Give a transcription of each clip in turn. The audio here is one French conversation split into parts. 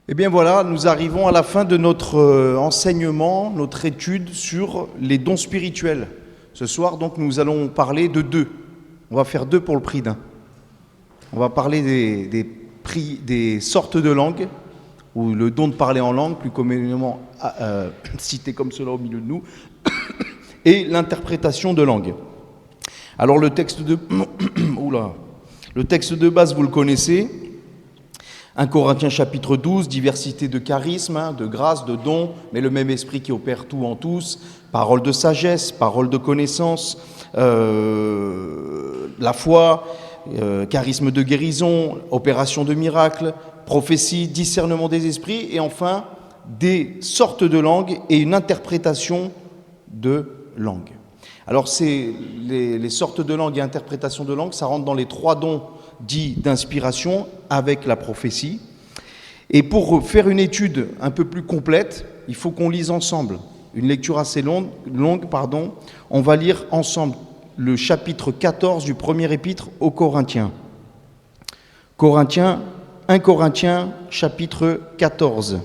Eh bien voilà, nous arrivons à la fin de notre enseignement, notre étude sur les dons spirituels. Ce soir, donc, nous allons parler de deux. On va faire deux pour le prix d'un. On va parler des sortes de langues, ou le don de parler en langue, plus communément cité comme cela au milieu de nous, et l'interprétation de langue. Alors le texte de base, vous le connaissez. 1 Corinthiens chapitre 12, diversité de charismes, de grâces, de dons, mais le même esprit qui opère tout en tous, parole de sagesse, parole de connaissance, la foi, charisme de guérison, opération de miracles, prophétie, discernement des esprits, et enfin des sortes de langues et une interprétation de langue. Alors les sortes de langues et interprétation de langue, ça rentre dans les trois dons dits d'inspiration avec la prophétie. Et pour faire une étude un peu plus complète, il faut qu'on lise ensemble. Une lecture assez longue, on va lire ensemble le chapitre 14 du premier épître aux Corinthiens. 1 Corinthiens chapitre 14.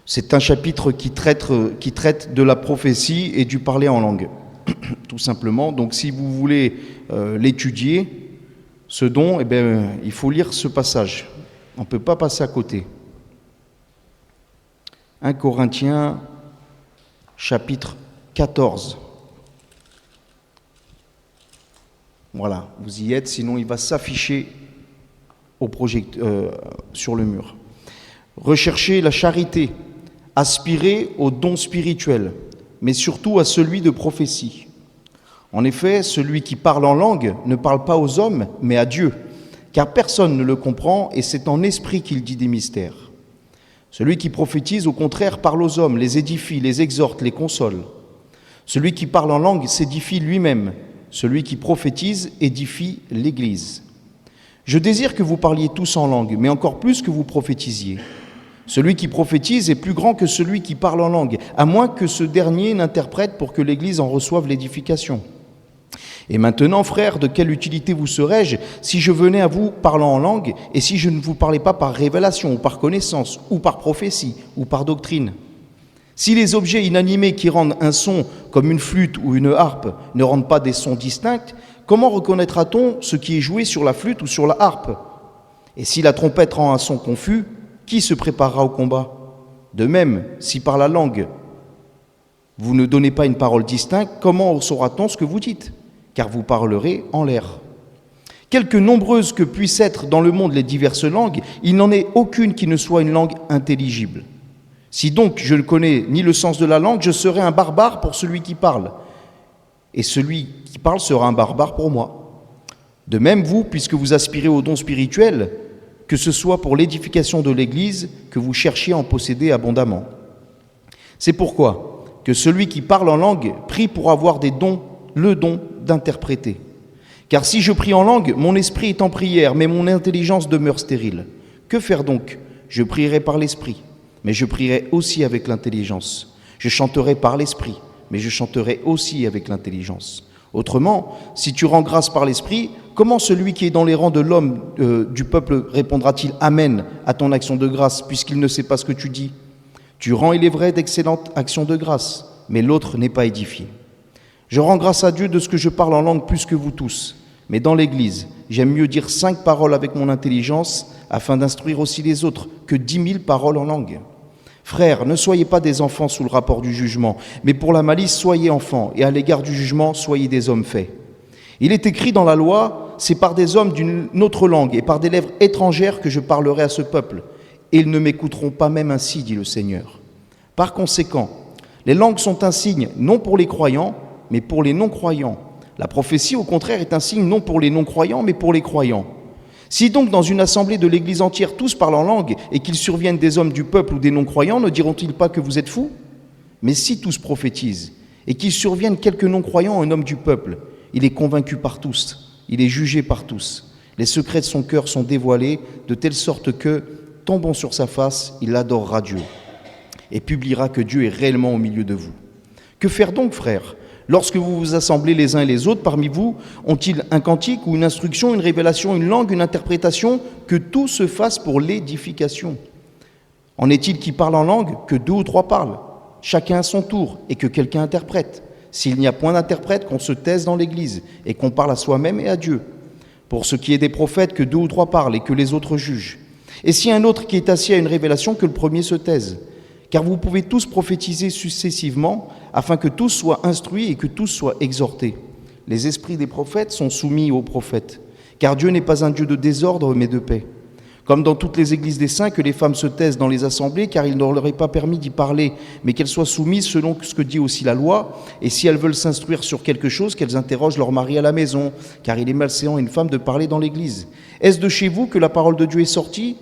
C'est un chapitre qui traite de la prophétie et du parler en langue, tout simplement. Donc si vous voulez l'étudier, ce don, il faut lire ce passage. On ne peut pas passer à côté. 1 Corinthiens, chapitre 14. Voilà, vous y êtes, sinon il va s'afficher sur le mur. Recherchez la charité, aspirez au don spirituel, mais surtout à celui de prophétie. En effet, celui qui parle en langue ne parle pas aux hommes, mais à Dieu, car personne ne le comprend et c'est en esprit qu'il dit des mystères. Celui qui prophétise, au contraire, parle aux hommes, les édifie, les exhorte, les console. Celui qui parle en langue s'édifie lui-même. Celui qui prophétise édifie l'Église. Je désire que vous parliez tous en langue, mais encore plus que vous prophétisiez. Celui qui prophétise est plus grand que celui qui parle en langue, à moins que ce dernier n'interprète pour que l'Église en reçoive l'édification. Et maintenant, frères, de quelle utilité vous serais-je si je venais à vous parlant en langue et si je ne vous parlais pas par révélation ou par connaissance ou par prophétie ou par doctrine? Si les objets inanimés qui rendent un son comme une flûte ou une harpe ne rendent pas des sons distincts, comment reconnaîtra-t-on ce qui est joué sur la flûte ou sur la harpe? Et si la trompette rend un son confus, qui se préparera au combat? De même, si par la langue vous ne donnez pas une parole distincte, comment saura-t-on ce que vous dites? Car vous parlerez en l'air. Quelque nombreuses que puissent être dans le monde les diverses langues, il n'en est aucune qui ne soit une langue intelligible. Si donc je ne connais ni le sens de la langue, je serai un barbare pour celui qui parle, et celui qui parle sera un barbare pour moi. De même, vous, puisque vous aspirez aux dons spirituels, que ce soit pour l'édification de l'Église, que vous cherchiez à en posséder abondamment. C'est pourquoi que celui qui parle en langue prie pour avoir des dons, le don d'interpréter. Car si je prie en langue, mon esprit est en prière, mais mon intelligence demeure stérile. Que faire donc? Je prierai par l'esprit, mais je prierai aussi avec l'intelligence. Je chanterai par l'esprit, mais je chanterai aussi avec l'intelligence. Autrement, si tu rends grâce par l'esprit, comment celui qui est dans les rangs de l'homme du peuple répondra-t-il « Amen » à ton action de grâce, puisqu'il ne sait pas ce que tu dis? Tu rends, il est vrai, d'excellentes actions de grâce, mais l'autre n'est pas édifié. Je rends grâce à Dieu de ce que je parle en langue plus que vous tous. Mais dans l'Église, j'aime mieux dire 5 paroles avec mon intelligence afin d'instruire aussi les autres que 10 000 paroles en langue. Frères, ne soyez pas des enfants sous le rapport du jugement, mais pour la malice, soyez enfants, et à l'égard du jugement, soyez des hommes faits. Il est écrit dans la loi, c'est par des hommes d'une autre langue et par des lèvres étrangères que je parlerai à ce peuple, et ils ne m'écouteront pas même ainsi, dit le Seigneur. Par conséquent, les langues sont un signe non pour les croyants, mais pour les non-croyants. La prophétie, au contraire, est un signe non pour les non-croyants, mais pour les croyants. Si donc dans une assemblée de l'Église entière tous parlent en langue et qu'il survienne des hommes du peuple ou des non-croyants, ne diront-ils pas que vous êtes fous? Mais si tous prophétisent et qu'il survienne quelques non-croyants, un homme du peuple, il est convaincu par tous, il est jugé par tous. Les secrets de son cœur sont dévoilés de telle sorte que, tombant sur sa face, il adorera Dieu et publiera que Dieu est réellement au milieu de vous. Que faire donc, frères? Lorsque vous vous assemblez les uns et les autres, parmi vous, ont-ils un cantique ou une instruction, une révélation, une langue, une interprétation? Que tout se fasse pour l'édification. En est-il qui parle en langue que 2 ou 3 parlent, chacun à son tour, et que quelqu'un interprète? S'il n'y a point d'interprète, qu'on se taise dans l'Église, et qu'on parle à soi-même et à Dieu. Pour ce qui est des prophètes, que 2 ou 3 parlent, et que les autres jugent. Et si un autre qui est assis à une révélation, que le premier se taise. Car vous pouvez tous prophétiser successivement, afin que tous soient instruits et que tous soient exhortés. Les esprits des prophètes sont soumis aux prophètes, car Dieu n'est pas un Dieu de désordre, mais de paix. Comme dans toutes les églises des saints, que les femmes se taisent dans les assemblées, car il ne leur est pas permis d'y parler, mais qu'elles soient soumises selon ce que dit aussi la loi, et si elles veulent s'instruire sur quelque chose, qu'elles interrogent leur mari à la maison, car il est malséant à une femme de parler dans l'église. Est-ce de chez vous que la parole de Dieu est sortie,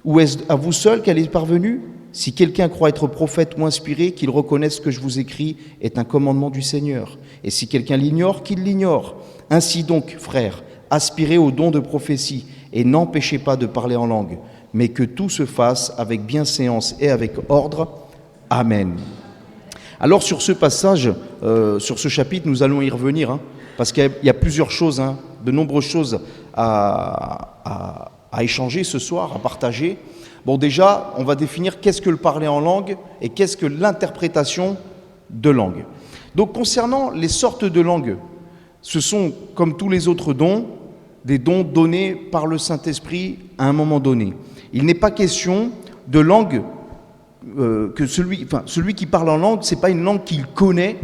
ou est-ce à vous seul qu'elle est parvenue? Si quelqu'un croit être prophète ou inspiré, qu'il reconnaisse ce que je vous écris est un commandement du Seigneur. Et si quelqu'un l'ignore, qu'il l'ignore. Ainsi donc, frères, aspirez au don de prophétie, et n'empêchez pas de parler en langue, mais que tout se fasse avec bienséance et avec ordre. Amen. Alors sur ce passage, sur ce chapitre, nous allons y revenir, parce qu'il y a plusieurs choses, de nombreuses choses à échanger ce soir, à partager. Bon, déjà, on va définir qu'est-ce que le parler en langue et qu'est-ce que l'interprétation de langue. Donc concernant les sortes de langues, ce sont, comme tous les autres dons, des dons donnés par le Saint-Esprit à un moment donné. Il n'est pas question de langue que celui qui parle en langue, c'est pas une langue qu'il connaît,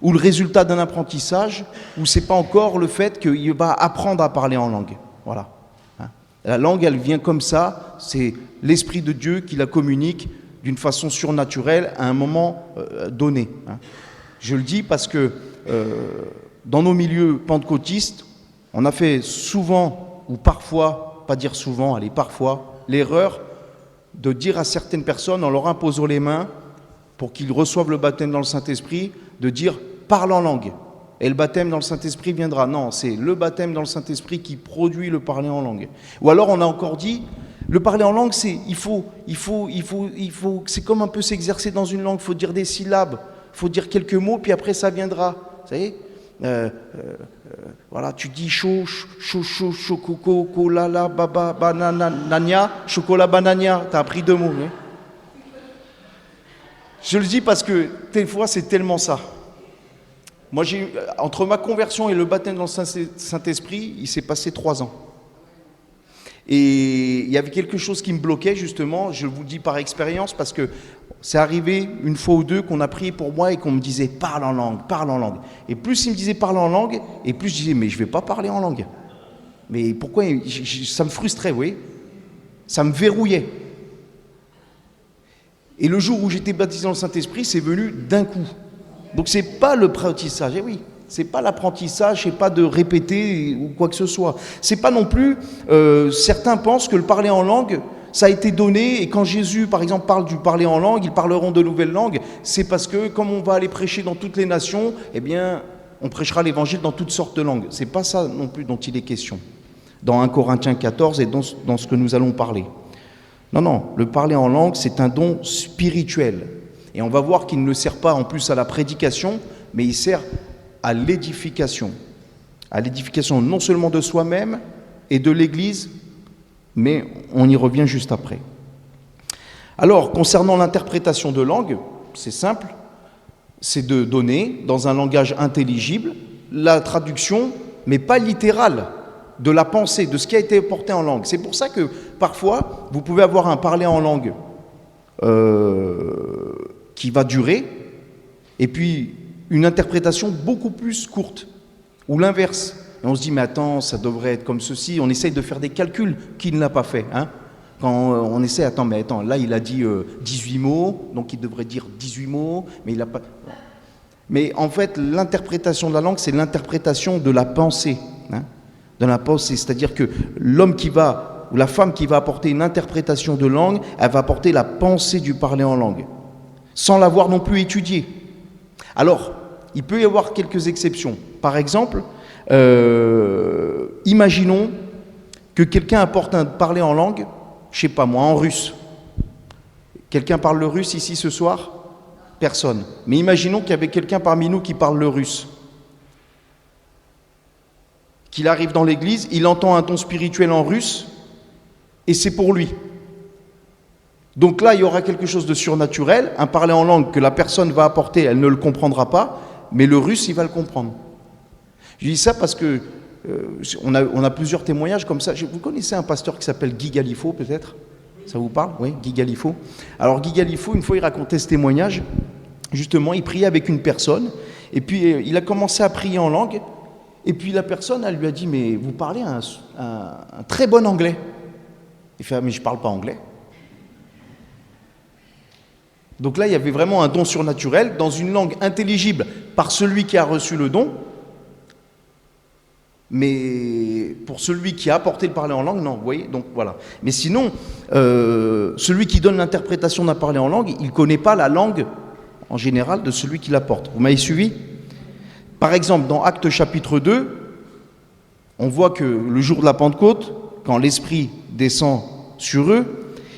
ou le résultat d'un apprentissage, ou c'est pas encore le fait qu'il va apprendre à parler en langue. Voilà. La langue, elle vient comme ça, c'est l'Esprit de Dieu qui la communique d'une façon surnaturelle à un moment donné. Je le dis parce que dans nos milieux pentecôtistes, on a fait souvent, ou parfois, pas dire souvent, allez, parfois, l'erreur de dire à certaines personnes, en leur imposant les mains, pour qu'ils reçoivent le baptême dans le Saint-Esprit, de dire « parle en langue ». Et le baptême dans le Saint-Esprit viendra. Non, c'est le baptême dans le Saint-Esprit qui produit le parler en langue. Ou alors on a encore dit, le parler en langue, c'est c'est comme un peu s'exercer dans une langue. Il faut dire des syllabes, il faut dire quelques mots, puis après ça viendra. Vous savez voilà, tu dis chaud, coco, cola, baba, banana, nania, chocolat, banania. Tu as appris 2 mots. Hein. Je le dis parce que des fois, c'est tellement ça. Moi, entre ma conversion et le baptême dans le Saint-Esprit, il s'est passé 3 ans. Et il y avait quelque chose qui me bloquait, justement, je vous le dis par expérience, parce que c'est arrivé une fois ou deux qu'on a prié pour moi et qu'on me disait « parle en langue, parle en langue ». Et plus il me disait « parle en langue », et plus je disais « mais je ne vais pas parler en langue ». Mais pourquoi? Ça me frustrait, vous voyez. Ça me verrouillait. Et le jour où j'étais baptisé dans le Saint-Esprit, c'est venu d'un coup. Donc c'est pas le apprentissage, oui, c'est pas l'apprentissage, c'est pas de répéter ou quoi que ce soit. C'est pas non plus, certains pensent que le parler en langue, ça a été donné, et quand Jésus, par exemple, parle du parler en langue, ils parleront de nouvelles langues, c'est parce que, comme on va aller prêcher dans toutes les nations, eh bien, on prêchera l'évangile dans toutes sortes de langues. C'est pas ça non plus dont il est question, dans 1 Corinthiens 14 et dans ce que nous allons parler. Non, le parler en langue, c'est un don spirituel. Et on va voir qu'il ne sert pas en plus à la prédication, mais il sert à l'édification. À l'édification non seulement de soi-même et de l'Église, mais on y revient juste après. Alors, concernant l'interprétation de langue, c'est simple, c'est de donner, dans un langage intelligible, la traduction, mais pas littérale, de la pensée, de ce qui a été porté en langue. C'est pour ça que, parfois, vous pouvez avoir un parler en langue qui va durer, et puis une interprétation beaucoup plus courte, ou l'inverse. Et on se dit, mais attends, ça devrait être comme ceci. On essaye de faire des calculs qu'il n'a pas fait. Quand on essaie, attends, là il a dit 18 mots, donc il devrait dire 18 mots, mais il n'a pas... Mais en fait, l'interprétation de la langue, c'est l'interprétation de la pensée. De la pensée, c'est-à-dire que l'homme qui va, ou la femme qui va apporter une interprétation de langue, elle va apporter la pensée du parler en langue, sans l'avoir non plus étudié. Alors, il peut y avoir quelques exceptions. Par exemple, imaginons que quelqu'un apporte un parler en langue, je sais pas moi, en russe. Quelqu'un parle le russe ici ce soir? Personne. Mais imaginons qu'il y avait quelqu'un parmi nous qui parle le russe. Qu'il arrive dans l'église, il entend un ton spirituel en russe, et c'est pour lui. Donc là, il y aura quelque chose de surnaturel, un parler en langue que la personne va apporter, elle ne le comprendra pas, mais le russe, il va le comprendre. Je dis ça parce que on a plusieurs témoignages comme ça. Vous connaissez un pasteur qui s'appelle Guy Galifo, peut-être? Ça vous parle? Oui, Guy Galifo. Alors Guy Galifo, une fois, il racontait ce témoignage. Justement, il priait avec une personne, et puis il a commencé à prier en langue, et puis la personne, elle lui a dit, mais vous parlez un très bon anglais. Il fait, ah, mais je ne parle pas anglais. Donc là, il y avait vraiment un don surnaturel dans une langue intelligible par celui qui a reçu le don, mais pour celui qui a apporté le parler en langue, non, vous voyez, donc voilà. Mais sinon, celui qui donne l'interprétation d'un parler en langue, il ne connaît pas la langue, en général, de celui qui l'apporte. Vous m'avez suivi? Par exemple, dans Actes chapitre 2, on voit que le jour de la Pentecôte, quand l'Esprit descend sur eux,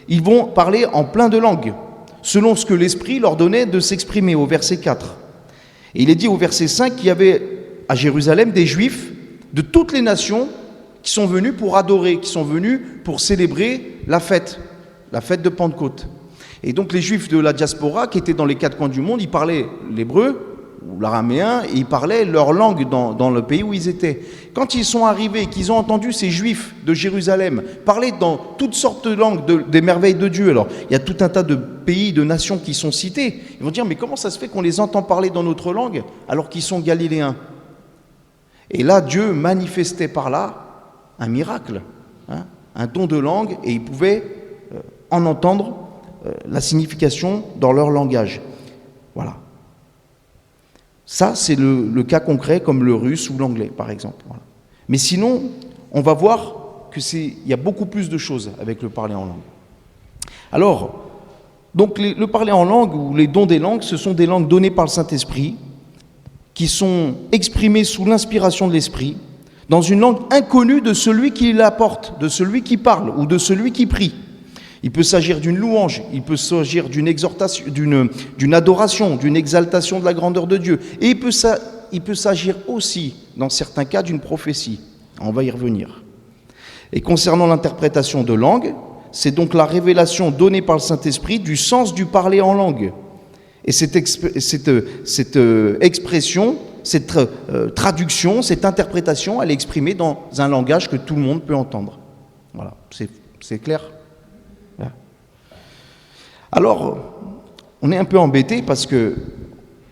ils vont parler en plein de langues, selon ce que l'Esprit leur donnait de s'exprimer, au verset 4. Et il est dit au verset 5 qu'il y avait à Jérusalem des Juifs de toutes les nations qui sont venus pour adorer, qui sont venus pour célébrer la fête de Pentecôte. Et donc les Juifs de la diaspora, qui étaient dans les quatre coins du monde, ils parlaient l'hébreu ou l'araméen, et ils parlaient leur langue dans le pays où ils étaient. Quand ils sont arrivés, qu'ils ont entendu ces Juifs de Jérusalem parler dans toutes sortes de langues des merveilles de Dieu, alors il y a tout un tas de pays, de nations qui sont cités, ils vont dire, mais comment ça se fait qu'on les entend parler dans notre langue alors qu'ils sont galiléens? Et là, Dieu manifestait par là un miracle, un don de langue, et ils pouvaient en entendre la signification dans leur langage. Voilà. Ça, c'est le cas concret, comme le russe ou l'anglais, par exemple. Voilà. Mais sinon, on va voir qu'il y a beaucoup plus de choses avec le parler en langue. Alors, donc le parler en langue ou les dons des langues, ce sont des langues données par le Saint-Esprit, qui sont exprimées sous l'inspiration de l'Esprit, dans une langue inconnue de celui qui l'apporte, de celui qui parle ou de celui qui prie. Il peut s'agir d'une louange, il peut s'agir d'une exhortation, d'une adoration, d'une exaltation de la grandeur de Dieu. Et il peut s'agir aussi, dans certains cas, d'une prophétie. On va y revenir. Et concernant l'interprétation de langue, c'est donc la révélation donnée par le Saint-Esprit du sens du parler en langue. Et cette expression, cette traduction, cette interprétation, elle est exprimée dans un langage que tout le monde peut entendre. Voilà, c'est clair ? Alors, on est un peu embêté parce que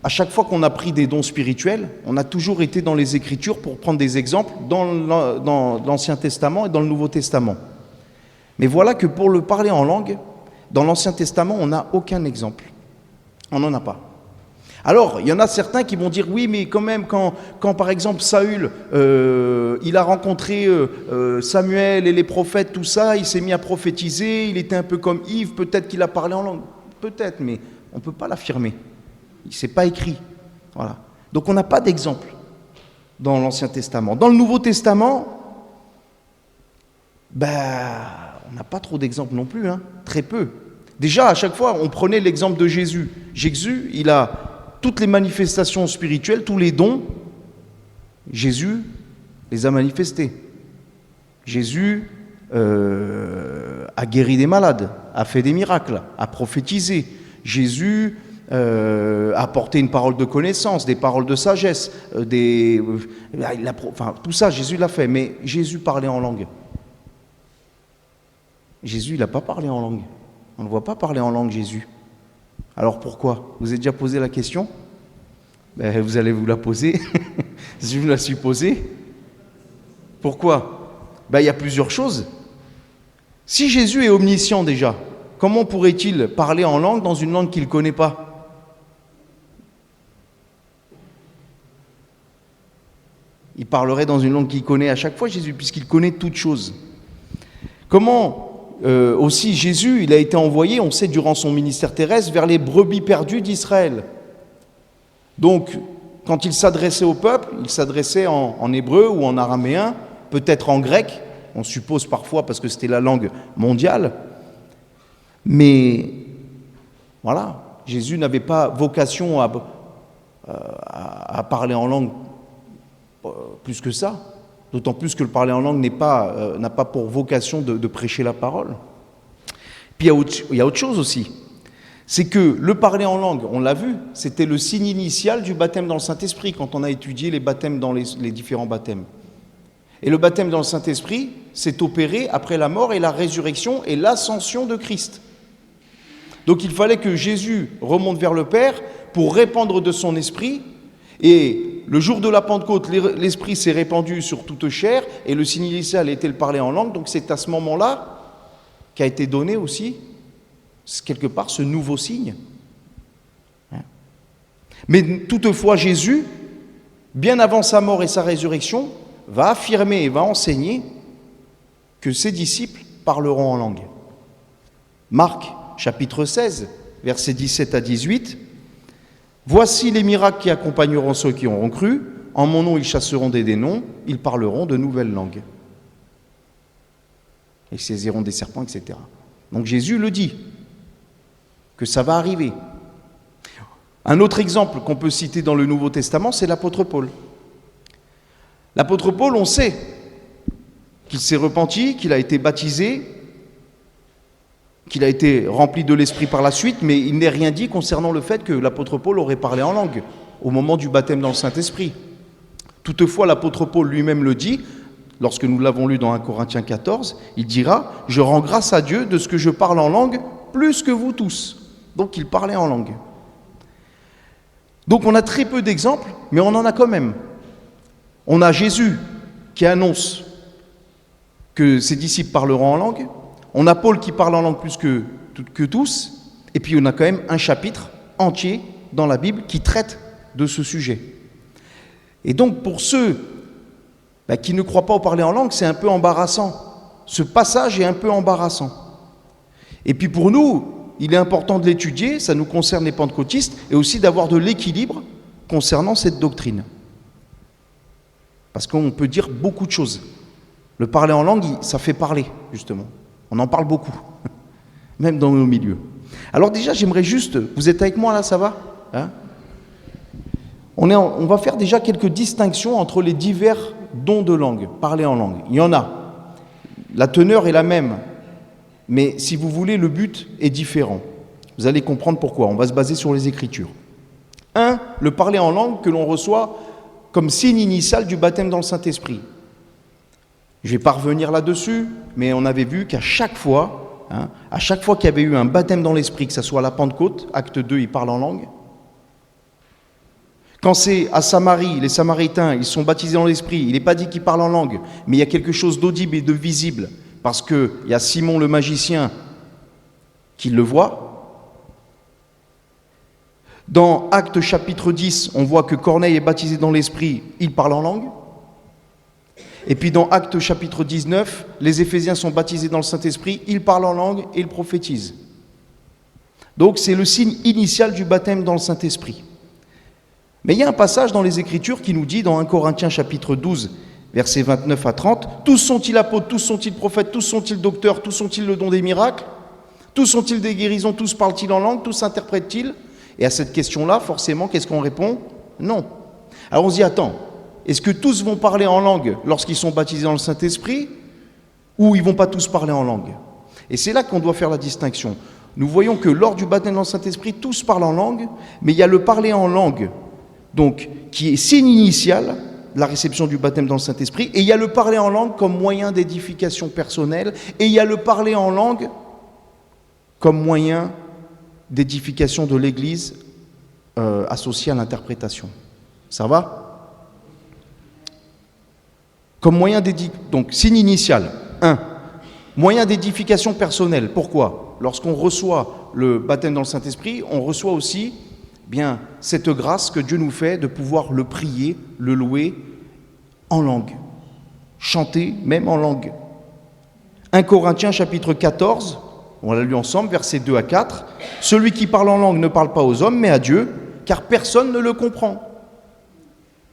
à chaque fois qu'on a pris des dons spirituels, on a toujours été dans les Écritures pour prendre des exemples dans l'Ancien Testament et dans le Nouveau Testament. Mais voilà que pour le parler en langue, dans l'Ancien Testament, on n'a aucun exemple. On n'en a pas. Alors, il y en a certains qui vont dire, oui, mais quand même, quand par exemple Saül, il a rencontré Samuel et les prophètes, tout ça, il s'est mis à prophétiser, il était un peu comme Yves, peut-être qu'il a parlé en langue. Peut-être, mais on ne peut pas l'affirmer. C'est pas écrit. Voilà. Donc on n'a pas d'exemple dans l'Ancien Testament. Dans le Nouveau Testament, on n'a pas trop d'exemples non plus, très peu. Déjà, à chaque fois, on prenait l'exemple de Jésus. Jésus, il a toutes les manifestations spirituelles, tous les dons, Jésus les a manifestés. Jésus a guéri des malades, a fait des miracles, a prophétisé. Jésus a apporté une parole de connaissance, des paroles de sagesse, tout ça, Jésus l'a fait. Mais Jésus parlait en langue. Jésus, il n'a pas parlé en langue. On ne voit pas parler en langue Jésus. Alors pourquoi? Vous avez déjà posé la question? Vous allez vous la poser. Je me la suis posée. Pourquoi? Il y a plusieurs choses. Si Jésus est omniscient déjà, comment pourrait-il parler en langue dans une langue qu'il ne connaît pas? Il parlerait dans une langue qu'il connaît à chaque fois, Jésus, puisqu'il connaît toutes choses. Comment aussi Jésus, il a été envoyé, on sait, durant son ministère terrestre, vers les brebis perdues d'Israël. Donc, quand il s'adressait au peuple, il s'adressait en hébreu ou en araméen, peut-être en grec, on suppose parfois parce que c'était la langue mondiale. Mais voilà, Jésus n'avait pas vocation à parler en langue plus que ça. D'autant plus que le parler en langue n'a pas pour vocation de prêcher la parole. Puis il y a autre chose aussi. C'est que le parler en langue, on l'a vu, c'était le signe initial du baptême dans le Saint-Esprit quand on a étudié les baptêmes dans les différents baptêmes. Et le baptême dans le Saint-Esprit s'est opéré après la mort et la résurrection et l'ascension de Christ. Donc il fallait que Jésus remonte vers le Père pour répandre de son esprit. Et le jour de la Pentecôte, l'esprit s'est répandu sur toute chair et le signe initial était le parler en langue. Donc c'est à ce moment-là qu'a été donné aussi, quelque part, ce nouveau signe. Mais toutefois, Jésus, bien avant sa mort et sa résurrection, va affirmer et va enseigner que ses disciples parleront en langue. Marc, chapitre 16, versets 17 à 18. « Voici les miracles qui accompagneront ceux qui auront cru. En mon nom, ils chasseront des démons, ils parleront de nouvelles langues. Ils saisiront des serpents, etc. » Donc Jésus le dit, que ça va arriver. Un autre exemple qu'on peut citer dans le Nouveau Testament, c'est l'apôtre Paul. L'apôtre Paul, on sait qu'il s'est repenti, qu'il a été baptisé, qu'il a été rempli de l'Esprit par la suite, mais il n'est rien dit concernant le fait que l'apôtre Paul aurait parlé en langue au moment du baptême dans le Saint-Esprit. Toutefois, l'apôtre Paul lui-même le dit, lorsque nous l'avons lu dans 1 Corinthiens 14, il dira « Je rends grâce à Dieu de ce que je parle en langue plus que vous tous ». Donc il parlait en langue. Donc on a très peu d'exemples, mais on en a quand même. On a Jésus qui annonce que ses disciples parleront en langue. On a Paul qui parle en langue plus que tous. Et puis on a quand même un chapitre entier dans la Bible qui traite de ce sujet. Et donc pour ceux qui ne croient pas au parler en langue, c'est un peu embarrassant. Ce passage est un peu embarrassant. Et puis pour nous, il est important de l'étudier, ça nous concerne les pentecôtistes, et aussi d'avoir de l'équilibre concernant cette doctrine. Parce qu'on peut dire beaucoup de choses. Le parler en langue, ça fait parler, justement. On en parle beaucoup, même dans nos milieux. Alors déjà, j'aimerais juste... Vous êtes avec moi là, ça va hein? On va faire déjà quelques distinctions entre les divers dons de langue, parler en langue. Il y en a. La teneur est la même. Mais si vous voulez, le but est différent. Vous allez comprendre pourquoi. On va se baser sur les Écritures. 1. Le parler en langue que l'on reçoit comme signe initial du baptême dans le Saint-Esprit. Je ne vais pas revenir là-dessus, mais on avait vu qu'à chaque fois qu'il y avait eu un baptême dans l'Esprit, que ce soit à la Pentecôte, acte 2, il parle en langue. Quand c'est à Samarie, les Samaritains, ils sont baptisés dans l'Esprit, il n'est pas dit qu'ils parlent en langue, mais il y a quelque chose d'audible et de visible. Parce qu'il y a Simon le magicien qui le voit. Dans Actes chapitre 10, on voit que Corneille est baptisé dans l'Esprit, il parle en langue. Et puis dans Actes chapitre 19, les Éphésiens sont baptisés dans le Saint-Esprit, ils parlent en langue et ils prophétisent. Donc c'est le signe initial du baptême dans le Saint-Esprit. Mais il y a un passage dans les Écritures qui nous dit, dans 1 Corinthiens chapitre 12, versets 29 à 30, « Tous sont-ils apôtres, tous sont-ils prophètes, tous sont-ils docteurs, tous sont-ils le don des miracles? Tous sont-ils des guérisons, tous parlent-ils en langue, tous interprètent-ils » Et à cette question-là, forcément, qu'est-ce qu'on répond? Non. Alors on se dit, attends, est-ce que tous vont parler en langue lorsqu'ils sont baptisés dans le Saint-Esprit ou ils ne vont pas tous parler en langue? Et c'est là qu'on doit faire la distinction. Nous voyons que lors du baptême dans le Saint-Esprit, tous parlent en langue, mais il y a le parler en langue, donc, qui est signe initial de la réception du baptême dans le Saint-Esprit, et il y a le parler en langue comme moyen d'édification personnelle, et il y a le parler en langue comme moyen d'édification de l'Église associé à l'interprétation. Ça va? Comme moyen d'édification, donc signe initial, 1. Moyen d'édification personnelle. Pourquoi? Lorsqu'on reçoit le baptême dans le Saint-Esprit, on reçoit aussi bien cette grâce que Dieu nous fait de pouvoir le prier, le louer en langue, chanter même en langue. 1 Corinthiens chapitre 14, on l'a lu ensemble, versets 2 à 4. « Celui qui parle en langue ne parle pas aux hommes, mais à Dieu, car personne ne le comprend. »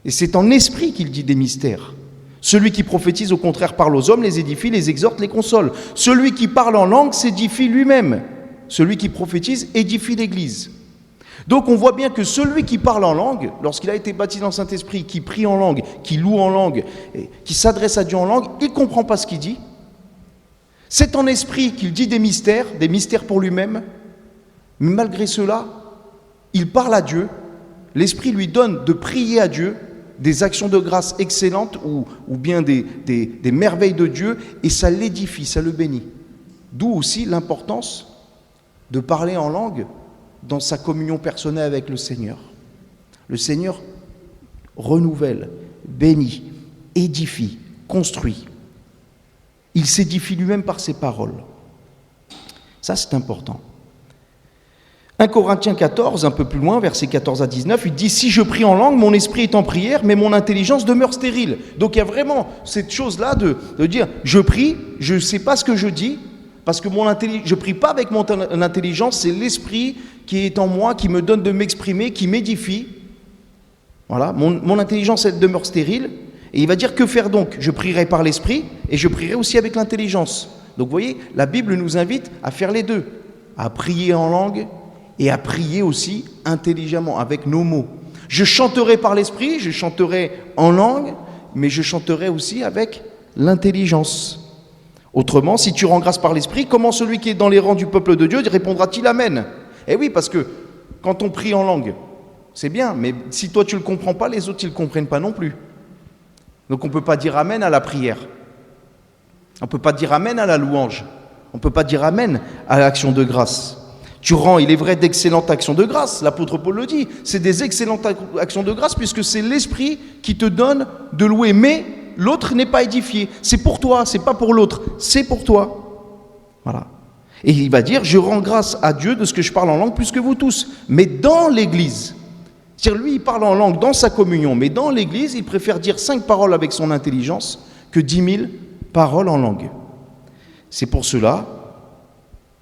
Et c'est en esprit qu'il dit des mystères. Celui qui prophétise, au contraire, parle aux hommes, les édifie, les exhorte, les console. Celui qui parle en langue s'édifie lui-même. Celui qui prophétise édifie l'Église. Donc on voit bien que celui qui parle en langue, lorsqu'il a été baptisé dans le Saint-Esprit, qui prie en langue, qui loue en langue, qui s'adresse à Dieu en langue, il ne comprend pas ce qu'il dit. C'est en esprit qu'il dit des mystères pour lui-même, mais malgré cela, il parle à Dieu, l'esprit lui donne de prier à Dieu, des actions de grâce excellentes ou bien des merveilles de Dieu, et ça l'édifie, ça le bénit. D'où aussi l'importance de parler en langue dans sa communion personnelle avec le Seigneur. Le Seigneur renouvelle, bénit, édifie, construit. Il s'édifie lui-même par ses paroles. Ça, c'est important. 1 Corinthiens 14, un peu plus loin, versets 14 à 19, il dit « Si je prie en langue, mon esprit est en prière, mais mon intelligence demeure stérile. » Donc il y a vraiment cette chose-là de dire « Je prie, je ne sais pas ce que je dis, parce que je ne prie pas avec mon intelligence, c'est l'esprit qui est en moi, qui me donne de m'exprimer, qui m'édifie. Voilà, mon intelligence, elle demeure stérile. » Et il va dire « Que faire donc ? Je prierai par l'esprit, et je prierai aussi avec l'intelligence. » Donc vous voyez, la Bible nous invite à faire les deux, à prier en langue, et à prier aussi intelligemment, avec nos mots. Je chanterai par l'esprit, je chanterai en langue, mais je chanterai aussi avec l'intelligence. Autrement, si tu rends grâce par l'esprit, comment celui qui est dans les rangs du peuple de Dieu répondra-t-il Amen ? Eh oui, parce que quand on prie en langue, c'est bien, mais si toi tu ne le comprends pas, les autres ils ne le comprennent pas non plus. Donc on ne peut pas dire Amen à la prière. On ne peut pas dire Amen à la louange. On ne peut pas dire Amen à l'action de grâce. Tu rends, il est vrai, d'excellentes actions de grâce. L'apôtre Paul le dit. C'est des excellentes actions de grâce puisque c'est l'esprit qui te donne de louer. Mais l'autre n'est pas édifié. C'est pour toi, c'est pas pour l'autre. C'est pour toi. Voilà. Et il va dire, je rends grâce à Dieu de ce que je parle en langue plus que vous tous. Mais dans l'église. C'est-à-dire, lui, il parle en langue dans sa communion. Mais dans l'église, il préfère dire 5 paroles avec son intelligence que 10 000 paroles en langue. C'est pour cela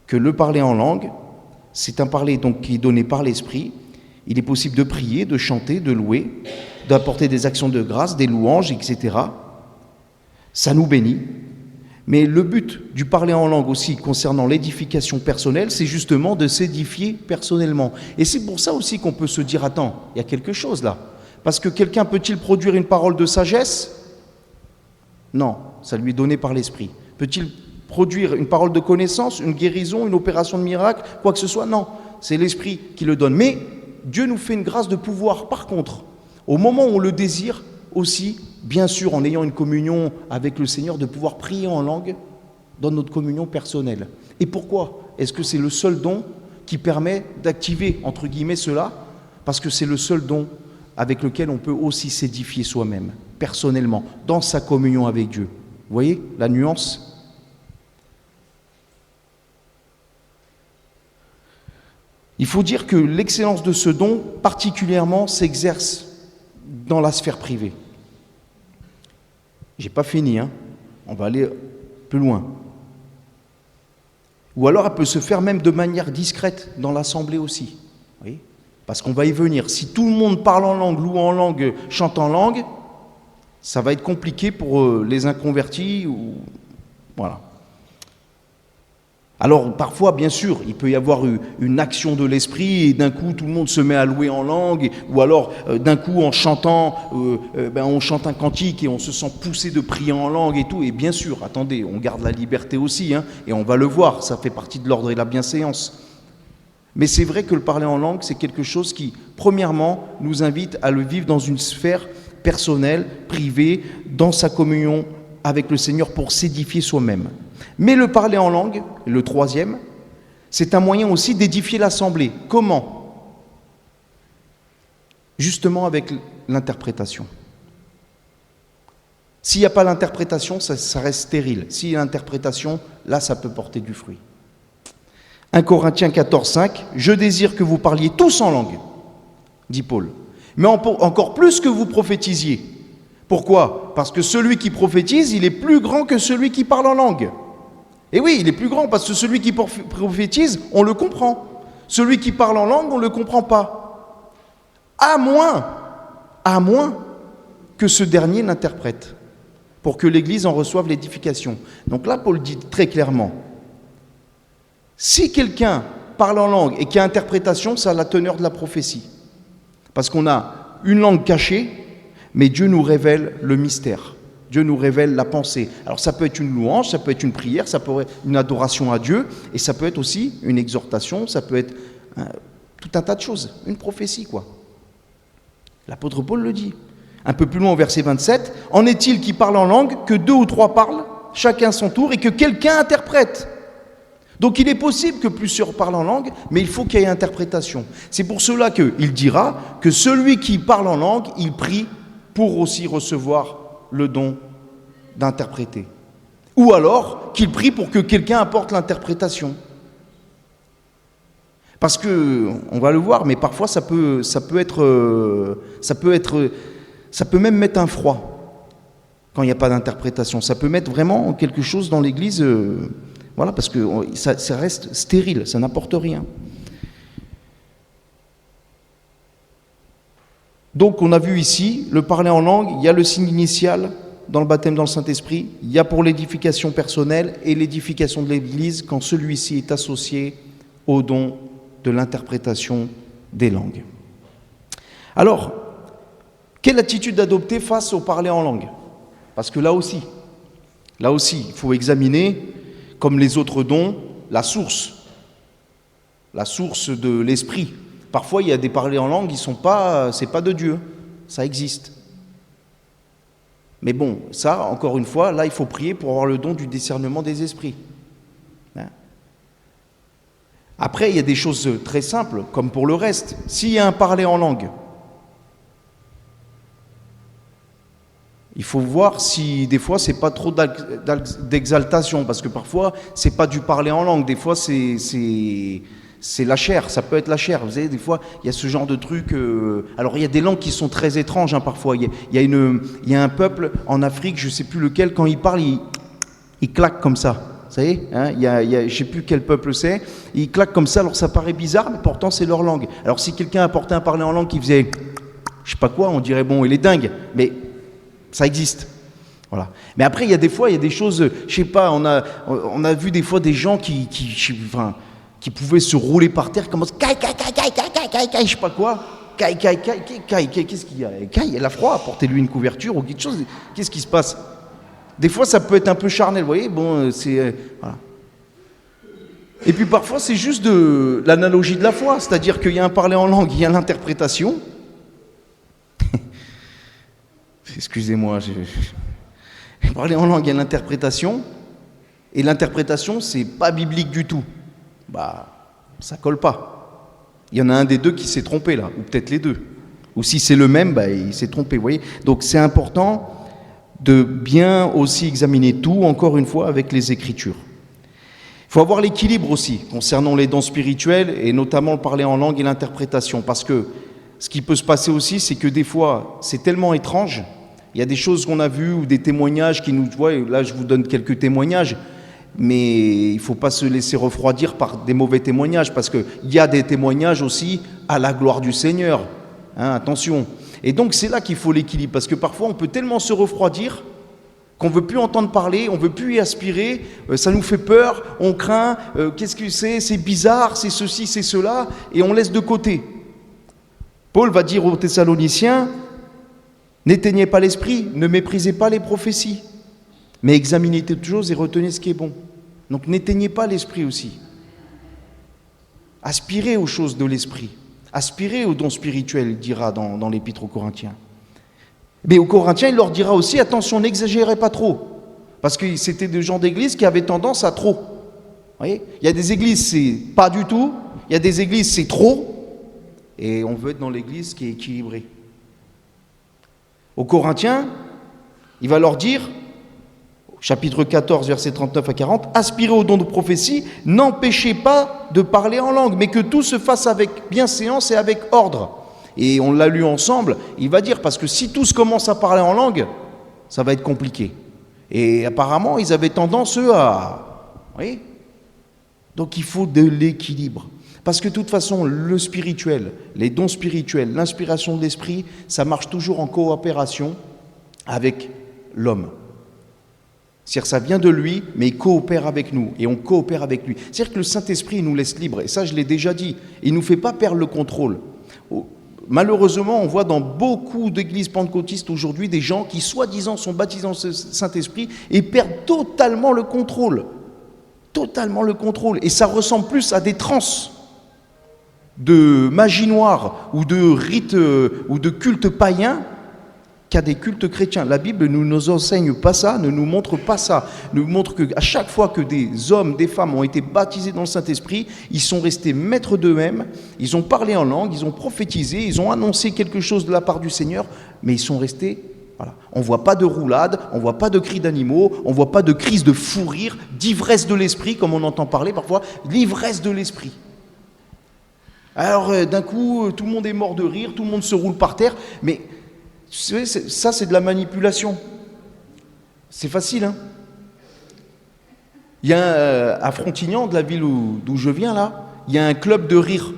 que le parler en langue, c'est un parler donc qui est donné par l'esprit. Il est possible de prier, de chanter, de louer, d'apporter des actions de grâce, des louanges, etc. Ça nous bénit. Mais le but du parler en langue aussi concernant l'édification personnelle, c'est justement de s'édifier personnellement. Et c'est pour ça aussi qu'on peut se dire, attends, il y a quelque chose là. Parce que quelqu'un peut-il produire une parole de sagesse ? Non, ça lui est donné par l'esprit. Peut-il produire une parole de connaissance, une guérison, une opération de miracle, quoi que ce soit? Non, c'est l'esprit qui le donne. Mais Dieu nous fait une grâce de pouvoir, par contre, au moment où on le désire, aussi, bien sûr, en ayant une communion avec le Seigneur, de pouvoir prier en langue dans notre communion personnelle. Et pourquoi ? Est-ce que c'est le seul don qui permet d'activer, entre guillemets, cela ? Parce que c'est le seul don avec lequel on peut aussi s'édifier soi-même, personnellement, dans sa communion avec Dieu. Vous voyez la nuance ? Il faut dire que l'excellence de ce don, particulièrement, s'exerce dans la sphère privée. J'ai pas fini, on va aller plus loin. Ou alors elle peut se faire même de manière discrète dans l'assemblée aussi. Oui, parce qu'on va y venir. Si tout le monde parle en langue, loue en langue, chante en langue, ça va être compliqué pour les inconvertis. Voilà. Alors parfois, bien sûr, il peut y avoir une action de l'esprit et d'un coup tout le monde se met à louer en langue, ou alors d'un coup en chantant, on chante un cantique et on se sent poussé de prier en langue et tout. Et bien sûr, attendez, on garde la liberté aussi, et on va le voir, ça fait partie de l'ordre et de la bienséance. Mais c'est vrai que le parler en langue, c'est quelque chose qui, premièrement, nous invite à le vivre dans une sphère personnelle, privée, dans sa communion avec le Seigneur pour s'édifier soi-même. Mais le parler en langue, le troisième, c'est un moyen aussi d'édifier l'assemblée. Comment ? Justement avec l'interprétation. S'il n'y a pas l'interprétation, ça reste stérile. S'il y a l'interprétation, là, ça peut porter du fruit. 1 Corinthiens 14, 5, « Je désire que vous parliez tous en langue, dit Paul, mais encore plus que vous prophétisiez. Pourquoi ? Parce que celui qui prophétise, il est plus grand que celui qui parle en langue. Et oui, il est plus grand parce que celui qui prophétise, on le comprend. Celui qui parle en langue, on ne le comprend pas. À moins que ce dernier l'interprète, pour que l'Église en reçoive l'édification. Donc là, Paul dit très clairement, si quelqu'un parle en langue et qu'il y a interprétation, ça a la teneur de la prophétie. Parce qu'on a une langue cachée, mais Dieu nous révèle le mystère. Dieu nous révèle la pensée. Alors ça peut être une louange, ça peut être une prière, ça peut être une adoration à Dieu, et ça peut être aussi une exhortation, ça peut être tout un tas de choses, une prophétie quoi. L'apôtre Paul le dit. Un peu plus loin au verset 27, « En est-il qui parle en langue, que 2 ou 3 parlent, chacun son tour, et que quelqu'un interprète ?» Donc il est possible que plusieurs parlent en langue, mais il faut qu'il y ait interprétation. C'est pour cela qu'il dira que celui qui parle en langue, il prie pour aussi recevoir le don d'interpréter. Ou alors qu'il prie pour que quelqu'un apporte l'interprétation. Parce que, on va le voir, mais parfois ça peut même mettre un froid quand il n'y a pas d'interprétation. Ça peut mettre vraiment quelque chose dans l'église, voilà, parce que ça reste stérile, ça n'apporte rien. Donc on a vu ici, le parler en langue, il y a le signe initial dans le baptême dans le Saint-Esprit, il y a pour l'édification personnelle et l'édification de l'Église quand celui-ci est associé au don de l'interprétation des langues. Alors, quelle attitude adopter face au parler en langue? Parce que là aussi, il faut examiner, comme les autres dons, la source de l'esprit. Parfois, il y a des parlers en langue, c'est pas de Dieu, ça existe. Mais bon, ça, encore une fois, là, il faut prier pour avoir le don du discernement des esprits. Après, il y a des choses très simples, comme pour le reste. S'il y a un parler en langue, il faut voir si, des fois, c'est pas trop d'exaltation, parce que parfois, c'est pas du parler en langue, des fois, c'est la chair, ça peut être la chair. Vous savez, des fois, il y a ce genre de truc. Alors, il y a des langues qui sont très étranges, parfois. Il y a un peuple en Afrique, je ne sais plus lequel, quand il parle, il claque comme ça. Vous savez, je ne sais plus quel peuple c'est. Il claque comme ça, alors ça paraît bizarre, mais pourtant, c'est leur langue. Alors, si quelqu'un apportait un parler en langue qui faisait je sais pas quoi, on dirait, bon, il est dingue. Mais ça existe. Voilà. Mais après, il y a des fois, il y a des choses, je sais pas, on a vu des fois des gens qui pouvaient se rouler par terre, comme caille, je sais pas quoi, caille, qu'est-ce qu'il y a? Caille, elle a froid, apportez-lui une couverture ou quelque chose, qu'est-ce qui se passe? Des fois, ça peut être un peu charnel, vous voyez, bon, c'est... voilà. Et puis parfois, c'est juste de l'analogie de la foi, c'est-à-dire qu'il y a un parler en langue, il y a l'interprétation. Excusez-moi, parler en langue, il y a l'interprétation, et l'interprétation, c'est pas biblique du tout. Ça colle pas. Il y en a un des deux qui s'est trompé là, ou peut-être les deux. Ou si c'est le même, il s'est trompé, vous voyez. Donc c'est important de bien aussi examiner tout, encore une fois, avec les Écritures. Il faut avoir l'équilibre aussi, concernant les dons spirituels, et notamment le parler en langue et l'interprétation, parce que ce qui peut se passer aussi, c'est que des fois, c'est tellement étrange, il y a des choses qu'on a vues, ou des témoignages qui nous... Là, je vous donne quelques témoignages, mais il ne faut pas se laisser refroidir par des mauvais témoignages, parce qu'il y a des témoignages aussi à la gloire du Seigneur. Attention. Et donc c'est là qu'il faut l'équilibre, parce que parfois on peut tellement se refroidir qu'on ne veut plus entendre parler, on ne veut plus y aspirer, ça nous fait peur, on craint, qu'est-ce que c'est bizarre, c'est ceci, c'est cela, et on laisse de côté. Paul va dire aux Thessaloniciens, n'éteignez pas l'esprit, ne méprisez pas les prophéties, mais examinez toutes choses et retenez ce qui est bon. Donc n'éteignez pas l'esprit aussi. Aspirez aux choses de l'esprit. Aspirez aux dons spirituels, il dira dans l'Épître aux Corinthiens. Mais aux Corinthiens, il leur dira aussi, attention, n'exagérez pas trop. Parce que c'était des gens d'église qui avaient tendance à trop. Vous voyez, il y a des églises, c'est pas du tout. Il y a des églises, c'est trop. Et on veut être dans l'église qui est équilibrée. Aux Corinthiens, il va leur dire, chapitre 14, versets 39 à 40, « Aspirez au don de prophétie, n'empêchez pas de parler en langue, mais que tout se fasse avec bienséance et avec ordre. » Et on l'a lu ensemble, il va dire, parce que si tous commencent à parler en langue, ça va être compliqué. Et apparemment, ils avaient tendance, eux, à... Vous voyez ? Donc il faut de l'équilibre. Parce que de toute façon, le spirituel, les dons spirituels, l'inspiration de l'esprit, ça marche toujours en coopération avec l'homme. C'est-à-dire ça vient de lui, mais il coopère avec nous, et on coopère avec lui. C'est-à-dire que le Saint-Esprit il nous laisse libres, et ça je l'ai déjà dit, il ne nous fait pas perdre le contrôle. malheureusement, on voit dans beaucoup d'églises pentecôtistes aujourd'hui des gens qui, soi-disant, sont baptisés en Saint-Esprit et perdent totalement le contrôle. Totalement le contrôle. Et ça ressemble plus à des transes de magie noire ou de rites ou de cultes païens qu'à des cultes chrétiens. La Bible ne nous enseigne pas ça, ne nous montre pas ça. Elle nous montre qu'à chaque fois que des hommes, des femmes ont été baptisés dans le Saint-Esprit, ils sont restés maîtres d'eux-mêmes, ils ont parlé en langue, ils ont prophétisé, ils ont annoncé quelque chose de la part du Seigneur, mais ils sont restés. Voilà. On ne voit pas de roulade, on ne voit pas de cris d'animaux, on ne voit pas de crise de fou rire, d'ivresse de l'esprit, comme on entend parler parfois, l'ivresse de l'esprit. Alors d'un coup, tout le monde est mort de rire, tout le monde se roule par terre, mais ça c'est de la manipulation. C'est facile, hein. Il y a à Frontignan, de la ville d'où je viens là, il y a un club de rire.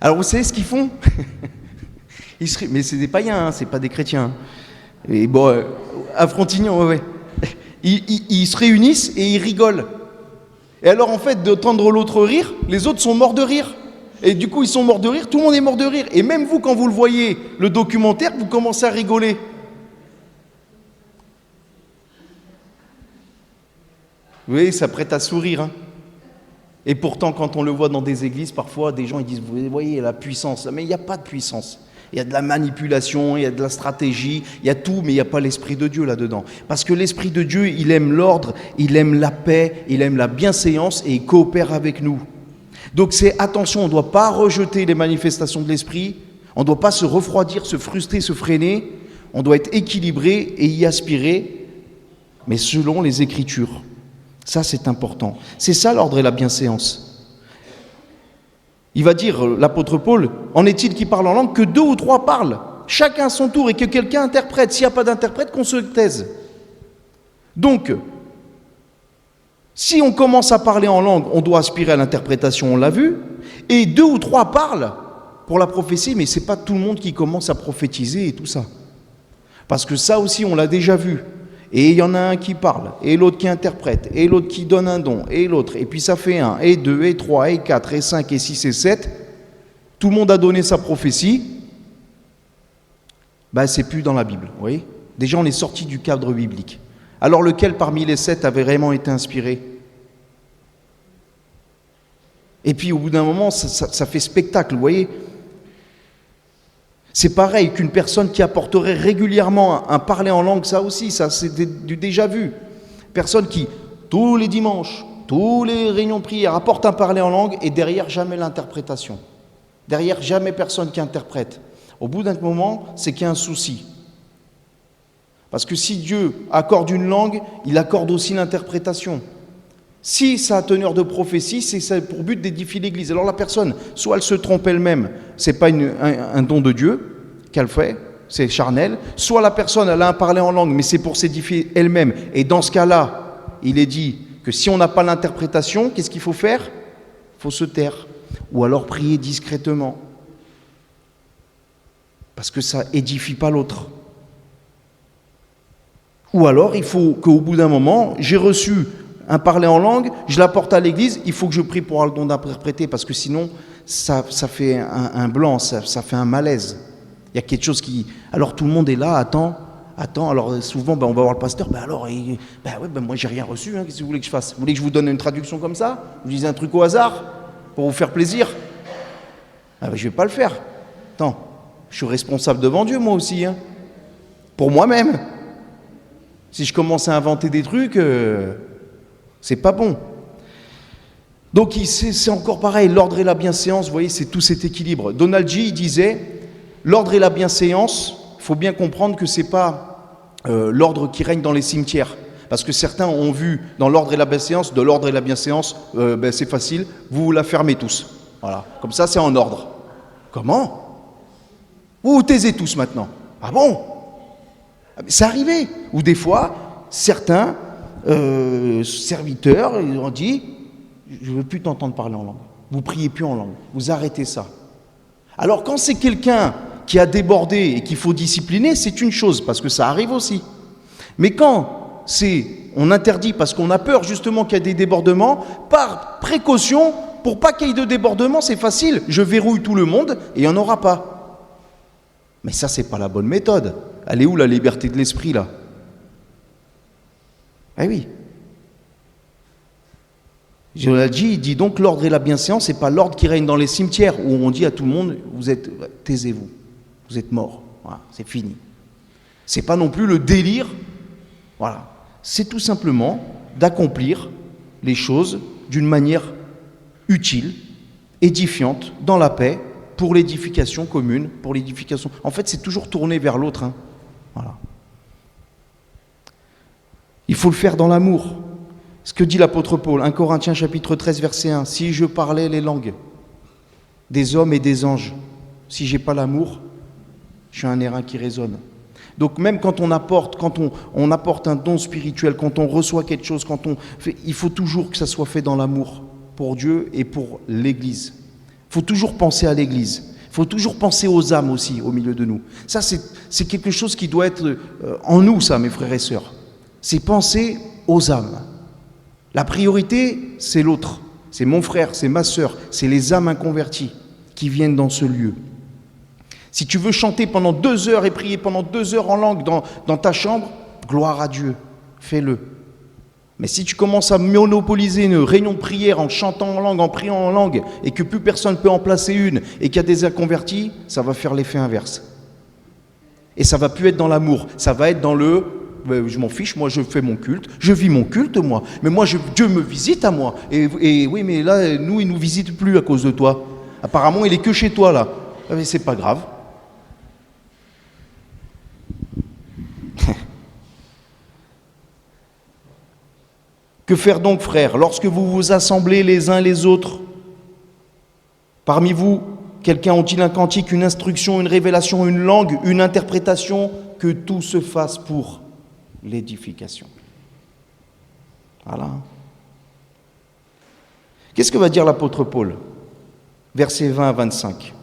Alors vous savez ce qu'ils font? Mais c'est des païens, hein, c'est pas des chrétiens. Et bon, à Frontignan, ouais. Ils se réunissent et ils rigolent. Et alors en fait, d'entendre l'autre rire, les autres sont morts de rire. Et du coup, ils sont morts de rire, tout le monde est mort de rire. Et même vous, quand vous le voyez, le documentaire, vous commencez à rigoler. Vous voyez, ça prête à sourire. Hein. Et pourtant, quand on le voit dans des églises, parfois, des gens ils disent, vous voyez, la puissance. Mais il n'y a pas de puissance. Il y a de la manipulation, il y a de la stratégie, il y a tout, mais il n'y a pas l'Esprit de Dieu là-dedans. Parce que l'Esprit de Dieu, il aime l'ordre, il aime la paix, il aime la bienséance et il coopère avec nous. Donc c'est attention, on ne doit pas rejeter les manifestations de l'Esprit, on ne doit pas se refroidir, se frustrer, se freiner, on doit être équilibré et y aspirer, mais selon les Écritures. Ça, c'est important. C'est ça l'ordre et la bienséance. Il va dire, l'apôtre Paul, en est-il qui parle en langue que 2 ou 3 parlent, chacun à son tour, et que quelqu'un interprète. S'il n'y a pas d'interprète, qu'on se taise. Donc, si on commence à parler en langue, on doit aspirer à l'interprétation, on l'a vu, et 2 ou 3 parlent pour la prophétie, mais ce n'est pas tout le monde qui commence à prophétiser et tout ça. Parce que ça aussi, on l'a déjà vu. Et il y en a un qui parle, et l'autre qui interprète, et l'autre qui donne un don, et l'autre, et puis ça fait 1, et 2, et 3, et 4, et 5, et 6, et 7. Tout le monde a donné sa prophétie. Ben, c'est plus dans la Bible, vous voyez. Déjà, on est sorti du cadre biblique. Alors, lequel parmi les 7 avait vraiment été inspiré? Et puis, au bout d'un moment, ça fait spectacle, vous voyez. C'est pareil qu'une personne qui apporterait régulièrement un parler en langue, ça aussi, ça c'est du déjà vu. Personne qui, tous les dimanches, tous les réunions de prière, apporte un parler en langue et derrière jamais l'interprétation. Derrière jamais personne qui interprète. Au bout d'un moment, c'est qu'il y a un souci. Parce que si Dieu accorde une langue, il accorde aussi l'interprétation. Si ça a teneur de prophétie, c'est pour but d'édifier l'Église. Alors la personne, soit elle se trompe elle-même, c'est pas un don de Dieu qu'elle fait, c'est charnel. Soit la personne, elle a un parler en langue, mais c'est pour s'édifier elle-même. Et dans ce cas-là, il est dit que si on n'a pas l'interprétation, qu'est-ce qu'il faut faire? Il faut se taire. Ou alors prier discrètement. Parce que ça édifie pas l'autre. Ou alors, il faut qu'au bout d'un moment, j'ai reçu un parler en langue, je l'apporte à l'église, il faut que je prie pour avoir le don d'interpréter, parce que sinon, ça fait un blanc, ça fait un malaise. Il y a quelque chose qui... Alors tout le monde est là, attend, alors souvent on va voir le pasteur, moi j'ai rien reçu, hein, qu'est-ce que vous voulez que je fasse? Vous voulez que je vous donne une traduction comme ça? Vous lisez un truc au hasard, pour vous faire plaisir? Je ne vais pas le faire. Attends, je suis responsable devant Dieu moi aussi, hein, pour moi-même. Si je commence à inventer des trucs... c'est pas bon. Donc c'est encore pareil, l'ordre et la bienséance, vous voyez, c'est tout cet équilibre. Donald G. il disait, l'ordre et la bienséance, il faut bien comprendre que c'est pas l'ordre qui règne dans les cimetières. Parce que certains ont vu dans l'ordre et la bienséance, de l'ordre et la bienséance, c'est facile, vous la fermez tous. Voilà, comme ça c'est en ordre. Comment? Vous vous taisez tous maintenant. Ah bon? C'est arrivé. Ou des fois, certains... serviteurs, ils ont dit, je ne veux plus t'entendre parler en langue. Vous priez plus en langue. Vous arrêtez ça. Alors quand c'est quelqu'un qui a débordé et qu'il faut discipliner, c'est une chose, parce que ça arrive aussi. Mais quand on interdit parce qu'on a peur justement qu'il y ait des débordements, par précaution, Pour pas qu'il y ait de débordement, c'est facile. Je verrouille tout le monde et il n'y en aura pas. Mais ça, c'est pas la bonne méthode. Elle est où la liberté de l'esprit, là? Eh oui. Je l'ai dit, il dit donc l'ordre et la bienséance, c'est pas l'ordre qui règne dans les cimetières où on dit à tout le monde, taisez-vous, vous êtes morts, voilà, c'est fini. C'est pas non plus le délire, voilà. C'est tout simplement d'accomplir les choses d'une manière utile, édifiante, dans la paix, pour l'édification commune, pour l'édification. En fait, c'est toujours tourné vers l'autre, hein. Voilà. Il faut le faire dans l'amour. Ce que dit l'apôtre Paul, 1 Corinthiens chapitre 13, verset 1, « Si je parlais les langues des hommes et des anges, si je n'ai pas l'amour, je suis un airain qui résonne. » Donc même quand on apporte un don spirituel, quand on reçoit quelque chose, il faut toujours que ça soit fait dans l'amour pour Dieu et pour l'Église. Il faut toujours penser à l'Église. Il faut toujours penser aux âmes aussi au milieu de nous. Ça, c'est quelque chose qui doit être en nous, ça, mes frères et sœurs. C'est penser aux âmes. La priorité, c'est l'autre. C'est mon frère, c'est ma sœur, c'est les âmes inconverties qui viennent dans ce lieu. Si tu veux chanter pendant 2 heures et prier pendant 2 heures en langue dans ta chambre, gloire à Dieu, fais-le. Mais si tu commences à monopoliser une réunion de prière en chantant en langue, en priant en langue, et que plus personne ne peut en placer une, et qu'il y a des inconvertis, ça va faire l'effet inverse. Et ça va plus être dans l'amour, ça va être dans le « je m'en fiche, moi je fais mon culte, je vis mon culte moi, mais moi Dieu me visite à moi. Et oui, mais là, nous, il ne nous visite plus à cause de toi. Apparemment, il est que chez toi là. Mais c'est pas grave. » Que faire donc, frères, lorsque vous vous assemblez les uns les autres? Parmi vous, quelqu'un ont-il un cantique, une instruction, une révélation, une langue, une interprétation? Que tout se fasse pour l'édification. Voilà. Qu'est-ce que va dire l'apôtre Paul? Versets 20 à 25.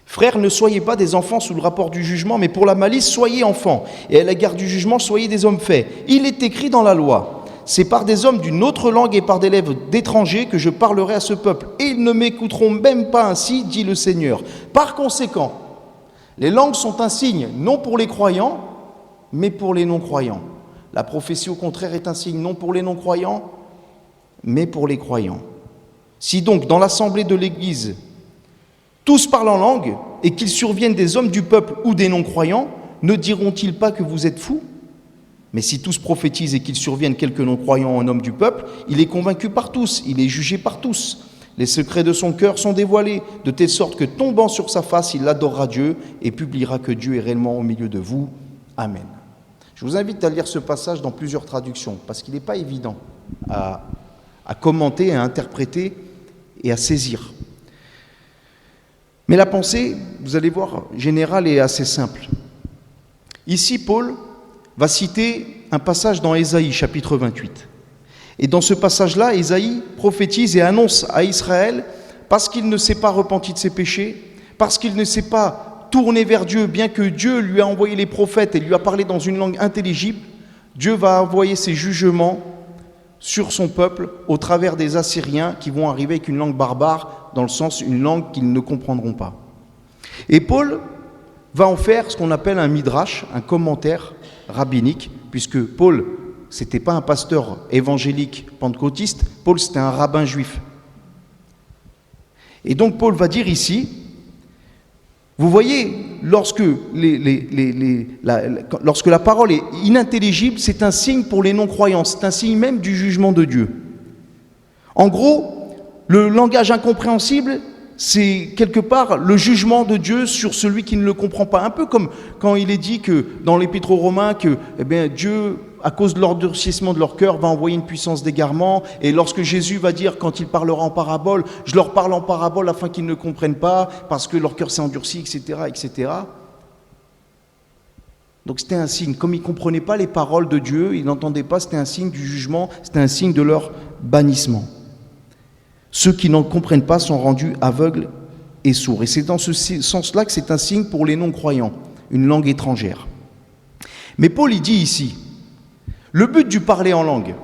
Frères, ne soyez pas des enfants sous le rapport du jugement, mais pour la malice, soyez enfants. Et à l'égard du jugement, soyez des hommes faits. Il est écrit dans la loi, c'est par des hommes d'une autre langue et par des lèvres d'étrangers que je parlerai à ce peuple. Et ils ne m'écouteront même pas ainsi, dit le Seigneur. Par conséquent, les langues sont un signe, non pour les croyants, mais pour les non-croyants. La prophétie, au contraire, est un signe, non pour les non-croyants, mais pour les croyants. Si donc, dans l'assemblée de l'Église, tous parlent en langue, et qu'il survienne des hommes du peuple ou des non-croyants, ne diront-ils pas que vous êtes fous? Mais si tous prophétisent et qu'il survienne quelques non-croyants en homme du peuple, il est convaincu par tous, il est jugé par tous. Les secrets de son cœur sont dévoilés, de telle sorte que tombant sur sa face, il adorera Dieu et publiera que Dieu est réellement au milieu de vous. Amen. Je vous invite à lire ce passage dans plusieurs traductions, parce qu'il n'est pas évident à commenter, à interpréter et à saisir. Mais la pensée, vous allez voir, générale est assez simple. Ici, Paul va citer un passage dans Ésaïe, chapitre 28. Et dans ce passage-là, Ésaïe prophétise et annonce à Israël, parce qu'il ne s'est pas repenti de ses péchés, parce qu'il ne s'est pas tourné vers Dieu, bien que Dieu lui a envoyé les prophètes et lui a parlé dans une langue intelligible, Dieu va envoyer ses jugements sur son peuple au travers des Assyriens qui vont arriver avec une langue barbare, dans le sens une langue qu'ils ne comprendront pas. Et Paul va en faire ce qu'on appelle un midrash, un commentaire rabbinique, puisque Paul, c'était pas un pasteur évangélique pentecôtiste, Paul c'était un rabbin juif. Et donc Paul va dire ici, vous voyez, lorsque la parole est inintelligible, c'est un signe pour les non-croyants, c'est un signe même du jugement de Dieu. En gros, le langage incompréhensible, c'est quelque part le jugement de Dieu sur celui qui ne le comprend pas. Un peu comme quand il est dit que dans l'Épître aux Romains que Dieu, à cause de l'endurcissement de leur cœur, va envoyer une puissance d'égarement. Et lorsque Jésus va dire, quand il parlera en parabole, je leur parle en parabole afin qu'ils ne comprennent pas, parce que leur cœur s'est endurci, etc., etc. Donc c'était un signe. Comme ils ne comprenaient pas les paroles de Dieu, ils n'entendaient pas, c'était un signe du jugement, c'était un signe de leur bannissement. Ceux qui n'en comprennent pas sont rendus aveugles et sourds. Et c'est dans ce sens-là que c'est un signe pour les non-croyants, une langue étrangère. Mais Paul, il dit ici, le but du parler en langue,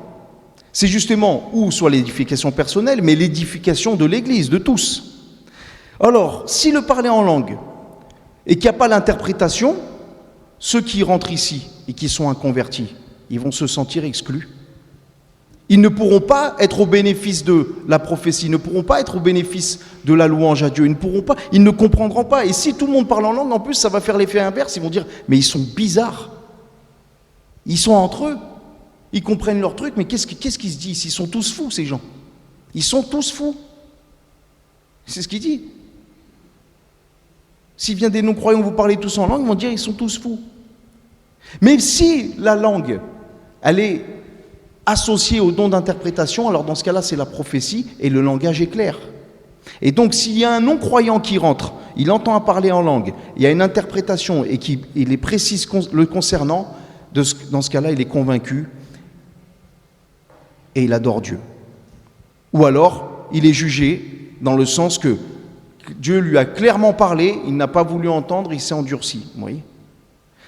C'est justement, ou soit l'édification personnelle, mais l'édification de l'Église, de tous. Alors, si le parler en langue, et qu'il n'y a pas l'interprétation, ceux qui rentrent ici et qui sont inconvertis, ils vont se sentir exclus. Ils ne pourront pas être au bénéfice de la prophétie, ils ne pourront pas être au bénéfice de la louange à Dieu, ils ne comprendront pas. Et si tout le monde parle en langue, en plus, ça va faire l'effet inverse, ils vont dire, mais ils sont bizarres. Ils sont entre eux, ils comprennent leur truc, mais qu'est-ce qu'ils se disent? Ils sont tous fous, ces gens. Ils sont tous fous. C'est ce qu'il dit. S'il vient des non-croyants, vous parlez tous en langue, ils vont dire, ils sont tous fous. Mais si la langue, elle est associé au don d'interprétation, alors dans ce cas-là, c'est la prophétie et le langage est clair. Et donc, s'il y a un non-croyant qui rentre, il entend parler en langue, il y a une interprétation et qu'il est précise le concernant, dans ce cas-là, il est convaincu et il adore Dieu. Ou alors, il est jugé dans le sens que Dieu lui a clairement parlé, il n'a pas voulu entendre, il s'est endurci. Vous voyez ?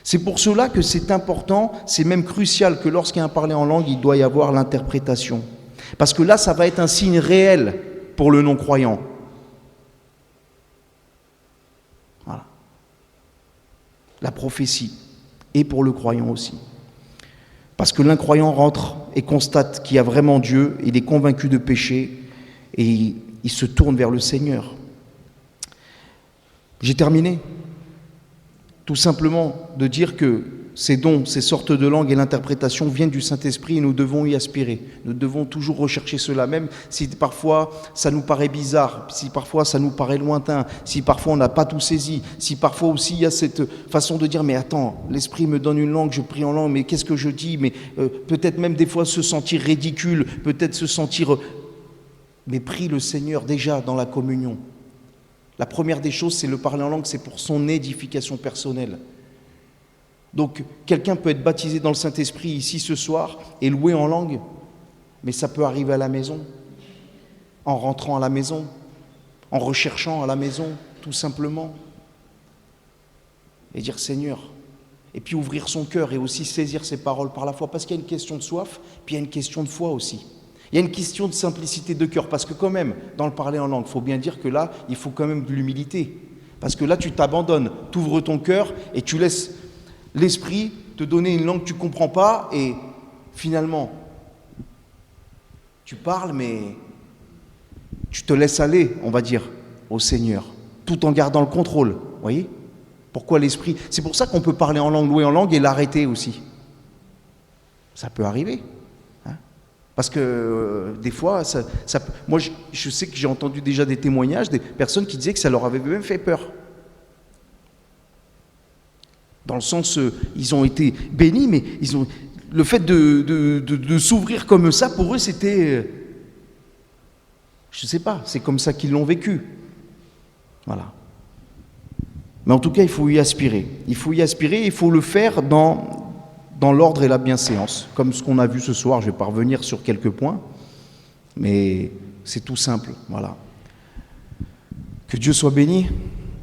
C'est pour cela que c'est important, c'est même crucial que lorsqu'il y a un parler en langue, il doit y avoir l'interprétation. Parce que là, ça va être un signe réel pour le non-croyant. Voilà. La prophétie. Et pour le croyant aussi. Parce que l'incroyant rentre et constate qu'il y a vraiment Dieu, il est convaincu de péché et il se tourne vers le Seigneur. J'ai terminé. Tout simplement de dire que ces dons, ces sortes de langues et l'interprétation viennent du Saint-Esprit et nous devons y aspirer. Nous devons toujours rechercher cela, même si parfois ça nous paraît bizarre, si parfois ça nous paraît lointain, si parfois on n'a pas tout saisi, si parfois aussi il y a cette façon de dire « mais attends, l'Esprit me donne une langue, je prie en langue, mais qu'est-ce que je dis ?» Mais peut-être même des fois se sentir ridicule, peut-être se sentir… Mais prie le Seigneur déjà dans la communion. La première des choses, c'est le parler en langue, c'est pour son édification personnelle. Donc, quelqu'un peut être baptisé dans le Saint-Esprit ici ce soir et louer en langue, mais ça peut arriver à la maison, en rentrant à la maison, en recherchant à la maison, tout simplement. Et dire Seigneur, et puis ouvrir son cœur et aussi saisir ses paroles par la foi, parce qu'il y a une question de soif, puis il y a une question de foi aussi. Il y a une question de simplicité de cœur, parce que quand même, dans le parler en langue, il faut bien dire que là, il faut quand même de l'humilité. Parce que là, tu t'abandonnes, tu ouvres ton cœur et tu laisses l'Esprit te donner une langue que tu ne comprends pas et finalement, tu parles, mais tu te laisses aller, on va dire, au Seigneur, tout en gardant le contrôle. Vous voyez ? Pourquoi l'Esprit ? C'est pour ça qu'on peut parler en langue, louer en langue et l'arrêter aussi. Ça peut arriver. Parce que des fois, moi je sais que j'ai entendu déjà des témoignages des personnes qui disaient que ça leur avait même fait peur. Dans le sens, ils ont été bénis, mais le fait de s'ouvrir comme ça, pour eux, c'était… je ne sais pas, c'est comme ça qu'ils l'ont vécu. Voilà. Mais en tout cas, il faut y aspirer. Il faut y aspirer, il faut le faire dans l'ordre et la bienséance, comme ce qu'on a vu ce soir. Je ne vais pas revenir sur quelques points, mais c'est tout simple, voilà. Que Dieu soit béni.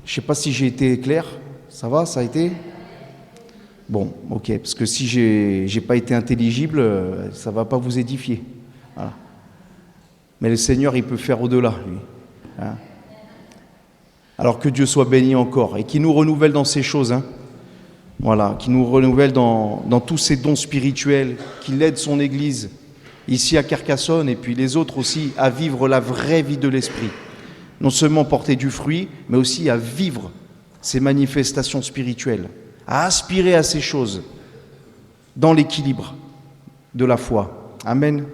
Je ne sais pas si j'ai été clair. Ça va, ça a été ? Bon, ok, parce que si j'ai pas été intelligible, ça ne va pas vous édifier. Voilà. Mais le Seigneur, il peut faire au-delà, lui. Hein ? Alors que Dieu soit béni encore et qu'il nous renouvelle dans ces choses, hein. Voilà, qui nous renouvelle dans tous ces dons spirituels, qu'il aide son Église ici à Carcassonne et puis les autres aussi à vivre la vraie vie de l'Esprit. Non seulement porter du fruit, mais aussi à vivre ces manifestations spirituelles, à aspirer à ces choses dans l'équilibre de la foi. Amen.